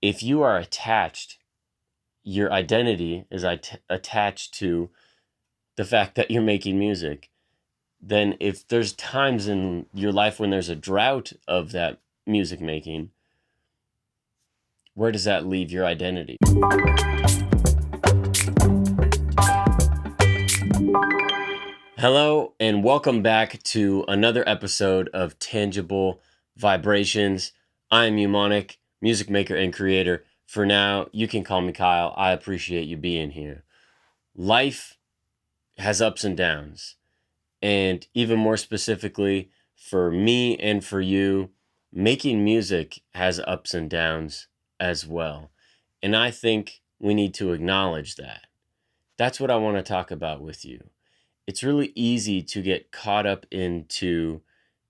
if you are attached, your identity is attached to the fact that you're making music, then if there's times in your life when there's a drought of that music making, where does that leave your identity? Hello, and welcome back to another episode of Tangible Vibrations. I am Eumonic, music maker and creator. For now, you can call me Kyle. I appreciate you being here. Life has ups and downs, and even more specifically, for me and for you, making music has ups and downs as well. And I think we need to acknowledge that. That's what I want to talk about with you. It's really easy to get caught up into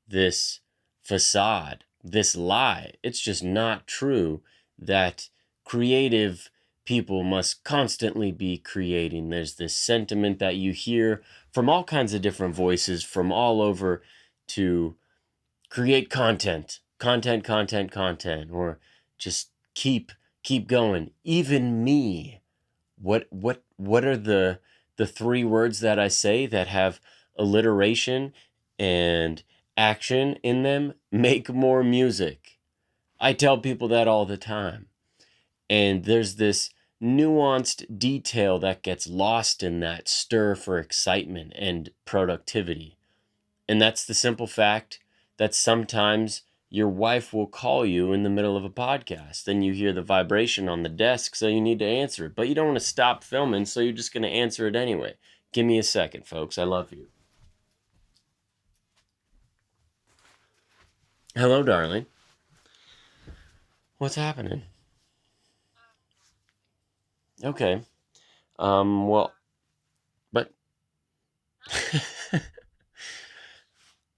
this facade, this lie. It's just not true that creative people must constantly be creating. There's this sentiment that you hear from all kinds of different voices from all over to create content, or just keep going. Even me. What are the three words that I say that have alliteration and action in them? Make more music. I tell people that all the time. And there's this nuanced detail that gets lost in that stir for excitement and productivity. And that's the simple fact that sometimes your wife will call you in the middle of a podcast and you hear the vibration on the desk, so you need to answer it. But you don't want to stop filming, so you're just going to answer it anyway. Give me a second, folks. I love you. Hello, darling. What's happening? Okay. Well, but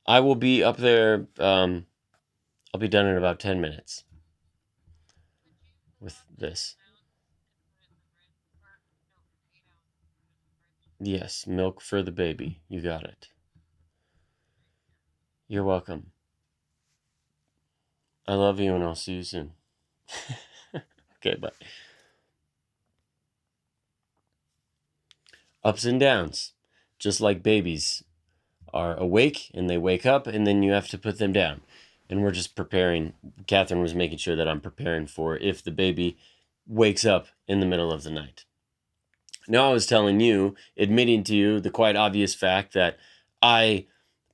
I will be up there. I'll be done in about 10 minutes with this. Yes, milk for the baby. You got it. You're welcome. I love you, and I'll see you soon. Okay, bye. Ups and downs. Just like babies are awake and they wake up, and then you have to put them down. And we're just preparing. Catherine was making sure that I'm preparing for if the baby wakes up in the middle of the night. Now, I was telling you, admitting to you the quite obvious fact that I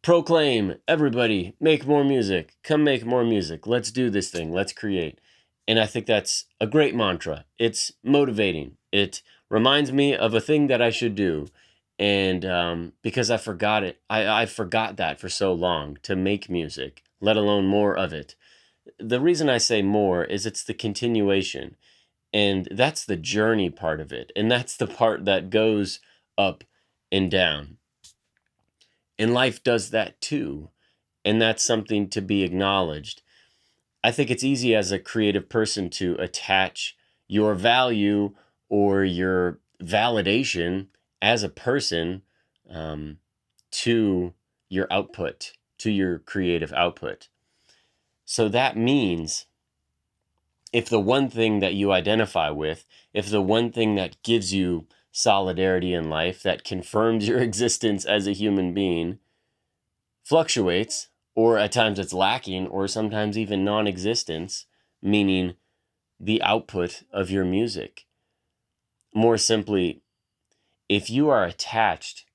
proclaim, everybody, make more music. Come make more music. Let's do this thing. Let's create. And I think that's a great mantra. It's motivating. It reminds me of a thing that I should do. And because I forgot it, I forgot that for so long, to make music, let alone more of it. The reason I say more is it's the continuation. And that's the journey part of it. And that's the part that goes up and down. And life does that too. And that's something to be acknowledged. I think it's easy as a creative person to attach your value or your validation as a person to your output, to your creative output. So that means if the one thing that you identify with, if the one thing that gives you solidarity in life, that confirms your existence as a human being, fluctuates, or at times it's lacking, or sometimes even non-existence, meaning the output of your music. More simply, if you are attached,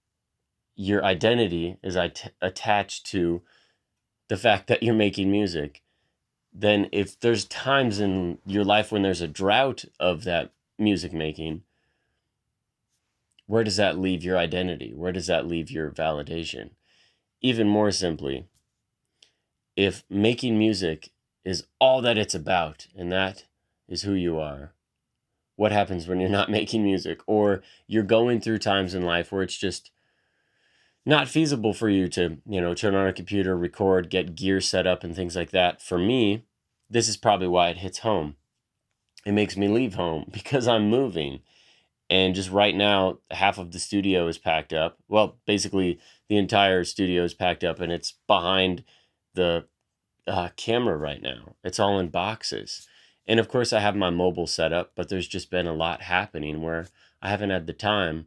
your identity is attached to the fact that you're making music, then if there's times in your life when there's a drought of that music making, where does that leave your identity? Where does that leave your validation? Even more simply, if making music is all that it's about, and that is who you are, what happens when you're not making music, or you're going through times in life where it's just not feasible for you to, turn on a computer, record, get gear set up and things like that? For me, this is probably why it hits home. It makes me leave home because I'm moving. And just right now, half of the studio is packed up. Well, basically, the entire studio is packed up, and it's behind the camera right now. It's all in boxes. And of course, I have my mobile set up, but there's just been a lot happening where I haven't had the time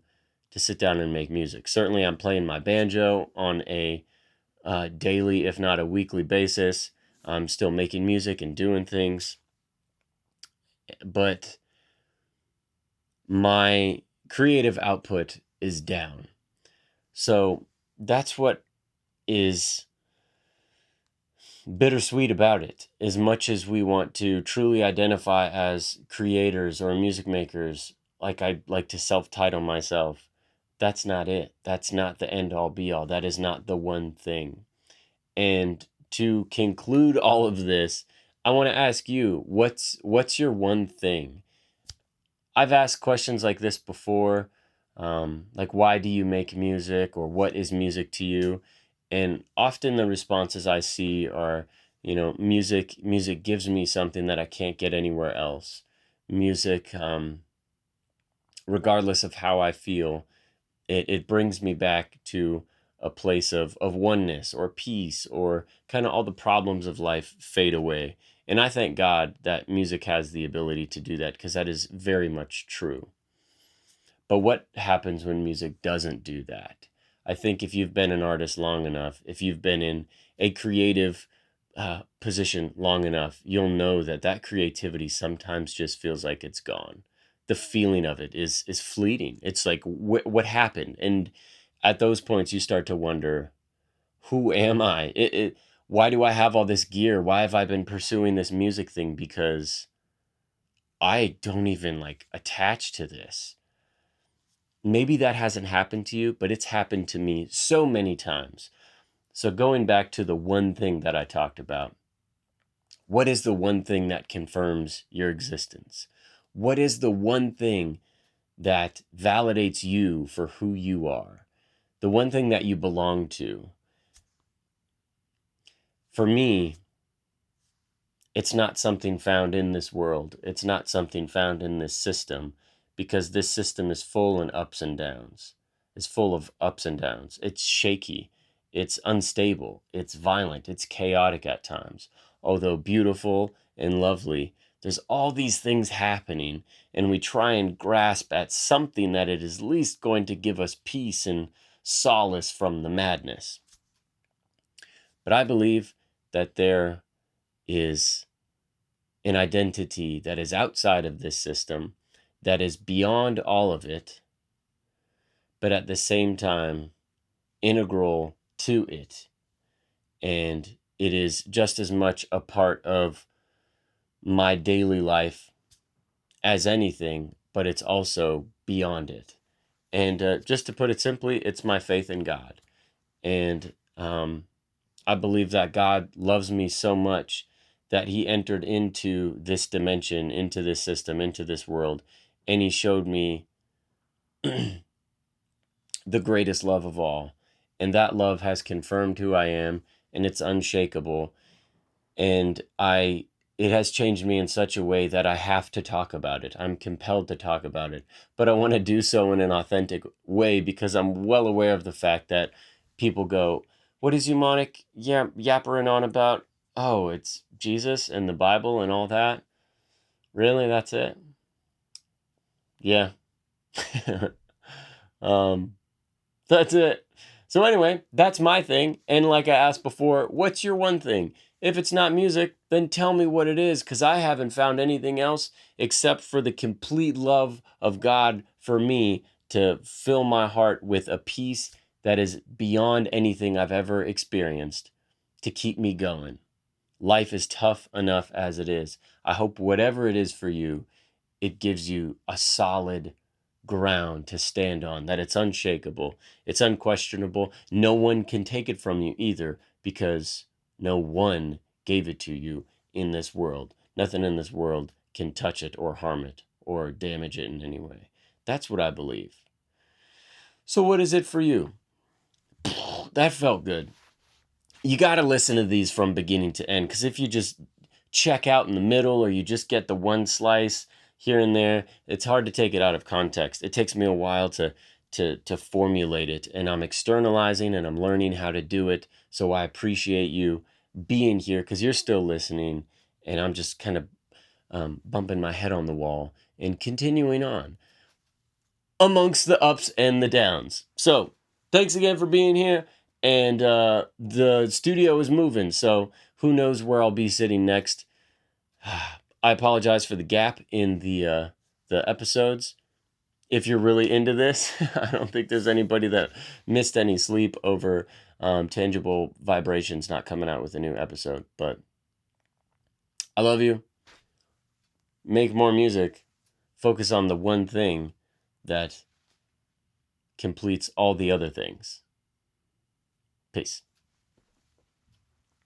to sit down and make music. Certainly, I'm playing my banjo on a daily, if not a weekly basis. I'm still making music and doing things, but my creative output is down. So that's what is bittersweet about it. As much as we want to truly identify as creators or music makers, like I like to self-title myself, that's not it. That's not the end all be all. That is not the one thing. And to conclude all of this, I want to ask you, what's your one thing? I've asked questions like this before, like why do you make music, or what is music to you? And often the responses I see are, music gives me something that I can't get anywhere else. Music, regardless of how I feel, it brings me back to a place of oneness or peace, or kind of all the problems of life fade away. And I thank God that music has the ability to do that, because that is very much true. But what happens when music doesn't do that? I think if you've been an artist long enough, if you've been in a creative position long enough, you'll know that that creativity sometimes just feels like it's gone. The feeling of it is fleeting. It's like, what happened? And at those points, you start to wonder, who am I? Why do I have all this gear? Why have I been pursuing this music thing? Because I don't even like attach to this. Maybe that hasn't happened to you, but it's happened to me so many times. So going back to the one thing that I talked about, what is the one thing that confirms your existence? What is the one thing that validates you for who you are? The one thing that you belong to? For me, it's not something found in this world. It's not something found in this system, because this system is full and ups and downs. It's full of ups and downs. It's shaky. It's unstable. It's violent. It's chaotic at times. Although beautiful and lovely, there's all these things happening, and we try and grasp at something that it is at least going to give us peace and solace from the madness. But I believe that there is an identity that is outside of this system, that is beyond all of it, but at the same time integral to it. And it is just as much a part of my daily life as anything, but it's also beyond it. And just to put it simply, it's my faith in God. And I believe that God loves me so much that he entered into this dimension, into this system, into this world, and he showed me the greatest love of all. And that love has confirmed who I am, and it's unshakable. And it has changed me in such a way that I have to talk about it. I'm compelled to talk about it, but I want to do so in an authentic way, because I'm well aware of the fact that people go, what is Eumonic yappering on about? Oh, it's Jesus and the Bible and all that? Really? That's it? Yeah. um, that's it. So anyway, that's my thing. And like I asked before, what's your one thing? If it's not music, then tell me what it is, because I haven't found anything else except for the complete love of God for me to fill my heart with a peace that is beyond anything I've ever experienced, to keep me going. Life is tough enough as it is. I hope whatever it is for you, it gives you a solid ground to stand on, that it's unshakable, it's unquestionable. No one can take it from you either, because no one gave it to you in this world. Nothing in this world can touch it or harm it or damage it in any way. That's what I believe. So what is it for you? That felt good. You got to listen to these from beginning to end, because if you just check out in the middle, or you just get the one slice here and there, it's hard to take it out of context. It takes me a while to formulate it, and I'm externalizing and I'm learning how to do it. So I appreciate you being here, because you're still listening, and I'm just kind of bumping my head on the wall and continuing on amongst the ups and the downs. So thanks again for being here. And the studio is moving, so who knows where I'll be sitting next. I apologize for the gap in the episodes. If you're really into this, I don't think there's anybody that missed any sleep over Tangible Vibrations not coming out with a new episode. But I love you. Make more music. Focus on the one thing that completes all the other things. Peace.